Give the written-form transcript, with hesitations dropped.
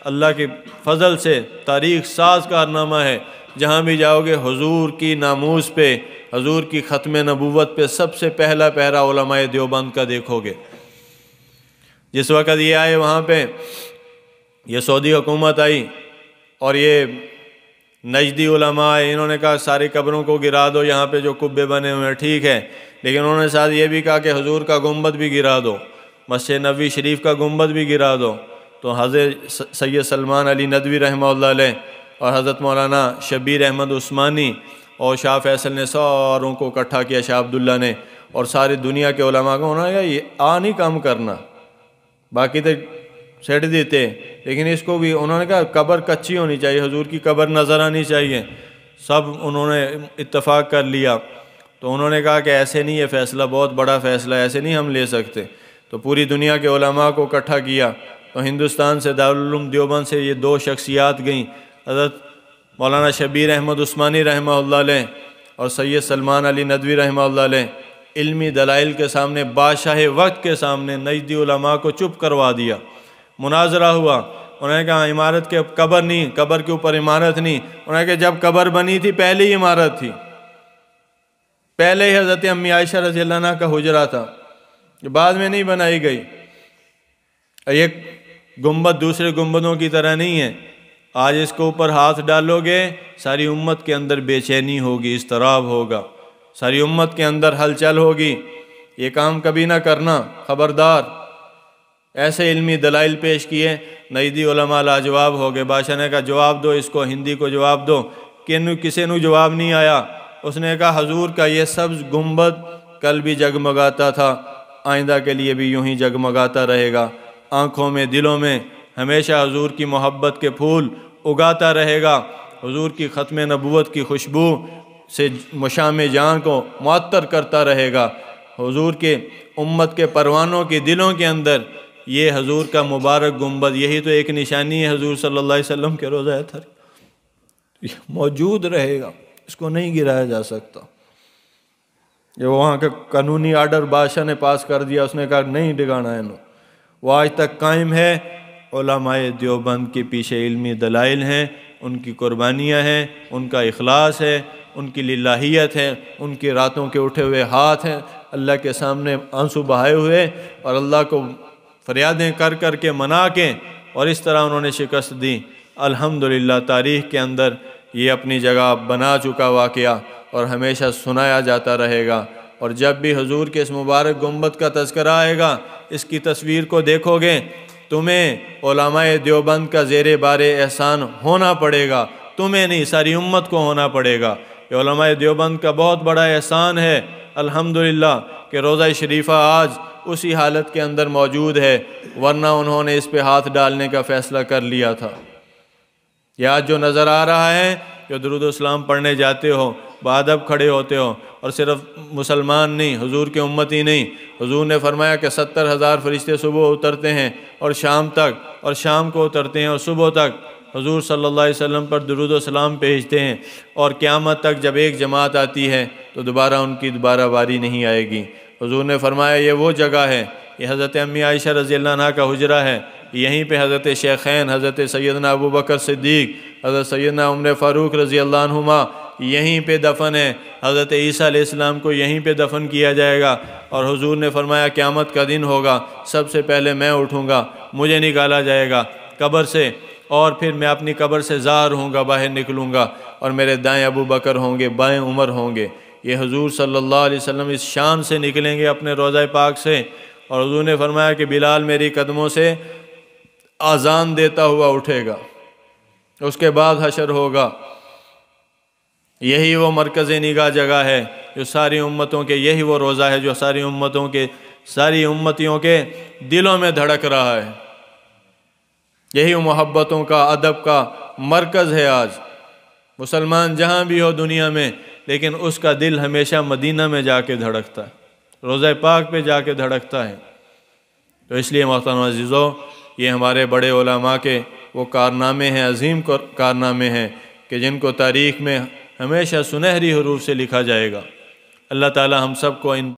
اللہ کے فضل سے تاریخ ساز کارنامہ ہے۔ جہاں بھی جاؤ گے حضور کی ناموس پہ، حضور کی ختم نبوت پہ سب سے پہلا پہرا علماء دیوبند کا دیکھو گے۔ جس وقت یہ آئے وہاں پہ یہ سعودی حکومت آئی اور یہ نجدی علماء آئے، انہوں نے کہا ساری قبروں کو گرا دو، یہاں پہ جو قبے بنے ہوئے ہیں ٹھیک ہے، لیکن انہوں نے ساتھ یہ بھی کہا کہ حضور کا گنبد بھی گرا دو، مسجد نبوی شریف کا گنبد بھی گرا دو۔ تو حضرت سید سلمان علی ندوی رحمہ اللہ علیہ اور حضرت مولانا شبیر احمد عثمانی اور شاہ فیصل نے ساروں کو اکٹھا کیا، شاہ عبداللہ نے، اور ساری دنیا کے علماء کو انہوں نے کہا یہ نہیں کام کرنا، باقی تو سیٹ دیتے، لیکن اس کو بھی انہوں نے کہا قبر کچی ہونی چاہیے، حضور کی قبر نظر آنی چاہیے۔ سب انہوں نے اتفاق کر لیا۔ تو انہوں نے کہا کہ ایسے نہیں، یہ فیصلہ بہت بڑا فیصلہ ہے، ایسے نہیں ہم لے سکتے۔ تو پوری دنیا کے علماء کو اکٹھا کیا۔ تو ہندوستان سے دارالعلوم دیوبند سے یہ دو شخصیات گئیں، حضرت مولانا شبیر احمد عثمانی رحمہ اللہ علیہ اور سید سلمان علی ندوی رحمہ اللہ علیہ، علمی دلائل کے سامنے، بادشاہ وقت کے سامنے نجدی علماء کو چپ کروا دیا۔ مناظرہ ہوا، انہوں نے کہا عمارت کے قبر نہیں، قبر کے اوپر عمارت نہیں۔ انہوں نے کہا جب قبر بنی تھی پہلے ہی عمارت تھی، پہلے ہی حضرت امی عائشہ رضی اللہ عنہ کا حجرہ تھا، بعد میں نہیں بنائی گئی۔ یہ گنبد دوسرے گنبدوں کی طرح نہیں ہے، آج اس کے اوپر ہاتھ ڈالو گے ساری امت کے اندر بے چینی ہوگی، اضطراب ہوگا، ساری امت کے اندر ہلچل ہوگی۔ یہ کام کبھی نہ کرنا، خبردار۔ ایسے علمی دلائل پیش کیے، نجدی علماء لاجواب ہو گئے۔ بادشاہ نے کہا جواب دو اس کو، ہندی کو جواب دو، کسی نے جواب نہیں آیا۔ اس نے کہا حضور کا یہ سبز گنبد کل بھی جگمگاتا تھا، آئندہ کے لیے بھی یوں ہی جگمگاتا رہے گا، آنکھوں میں دلوں میں ہمیشہ حضور کی محبت کے پھول اگاتا رہے گا، حضور کی ختم نبوت کی خوشبو سے مشام جان کو معطر کرتا رہے گا، حضور کے امت کے پروانوں کے دلوں کے اندر یہ حضور کا مبارک گنبد، یہی تو ایک نشانی ہے حضور صلی اللہ علیہ وسلم کے روضہ اطہر، یہ موجود رہے گا، اس کو نہیں گرایا جا سکتا۔ یہ وہاں کا قانونی آرڈر بادشاہ نے پاس کر دیا، اس نے کہا نہیں ڈگانا ہے، وہ آج تک قائم ہے۔ علماء دیوبند کے پیچھے علمی دلائل ہیں، ان کی قربانیاں ہیں، ان کا اخلاص ہے، ان کی للہیت ہے، ان کی راتوں کے اٹھے ہوئے ہاتھ ہیں، اللہ کے سامنے آنسو بہائے ہوئے اور اللہ کو فریادیں کر کر کے منا کے، اور اس طرح انہوں نے شکست دی۔ الحمدللہ تاریخ کے اندر یہ اپنی جگہ بنا چکا واقعہ اور ہمیشہ سنایا جاتا رہے گا۔ اور جب بھی حضور کے اس مبارک گنبد کا تذکرہ آئے گا، اس کی تصویر کو دیکھو گے، تمہیں علماء دیوبند کا زیر بار احسان ہونا پڑے گا، تمہیں نہیں ساری امت کو ہونا پڑے گا۔ یہ علماء دیوبند کا بہت بڑا احسان ہے الحمدللہ کہ روضہ شریفہ آج اسی حالت کے اندر موجود ہے، ورنہ انہوں نے اس پہ ہاتھ ڈالنے کا فیصلہ کر لیا تھا۔ یہ آج جو نظر آ رہا ہے، جو درود و اسلام پڑھنے جاتے ہو، بادب کھڑے ہوتے ہو، اور صرف مسلمان نہیں، حضور کے امتی نہیں، حضور نے فرمایا کہ 70,000 فرشتے صبح اترتے ہیں اور شام تک، اور شام کو اترتے ہیں اور صبح تک حضور صلی اللہ علیہ وسلم پر درود و سلام بھیجتے ہیں، اور قیامت تک جب ایک جماعت آتی ہے تو دوبارہ ان کی دوبارہ باری نہیں آئے گی۔ حضور نے فرمایا یہ وہ جگہ ہے، یہ حضرت امی عائشہ رضی اللہ عنہ کا حجرہ ہے، یہیں پہ حضرت شیخین حضرت سیدنا ابو بکر صدیق، حضرت سیدنا عمر فاروق رضی اللہ عنہما یہیں پہ دفن ہے، حضرت عیسیٰ علیہ السلام کو یہیں پہ دفن کیا جائے گا، اور حضور نے فرمایا قیامت کا دن ہوگا، سب سے پہلے میں اٹھوں گا، مجھے نکالا جائے گا قبر سے، اور پھر میں اپنی قبر سے ظاہر ہوں گا، باہر نکلوں گا، اور میرے دائیں ابو بکر ہوں گے، بائیں عمر ہوں گے۔ یہ حضور صلی اللہ علیہ وسلم اس شان سے نکلیں گے اپنے روضہ پاک سے، اور حضور نے فرمایا کہ بلال میری قدموں سے اذان دیتا ہوا اٹھے گا، اس کے بعد حشر ہوگا۔ یہی وہ مرکز نگاہ جگہ ہے جو ساری امتوں کے، یہی وہ روضہ ہے جو ساری امتوں کے، ساری امتیوں کے دلوں میں دھڑک رہا ہے، یہی محبتوں کا، ادب کا مرکز ہے آج۔ مسلمان جہاں بھی ہو دنیا میں، لیکن اس کا دل ہمیشہ مدینہ میں جا کے دھڑکتا ہے، روضہ پاک پہ جا کے دھڑکتا ہے۔ تو اس لیے محترم عزیزو، یہ ہمارے بڑے علماء کے وہ کارنامے ہیں، عظیم کارنامے ہیں کہ جن کو تاریخ میں ہمیشہ سنہری حروف سے لکھا جائے گا۔ اللہ تعالی ہم سب کو ان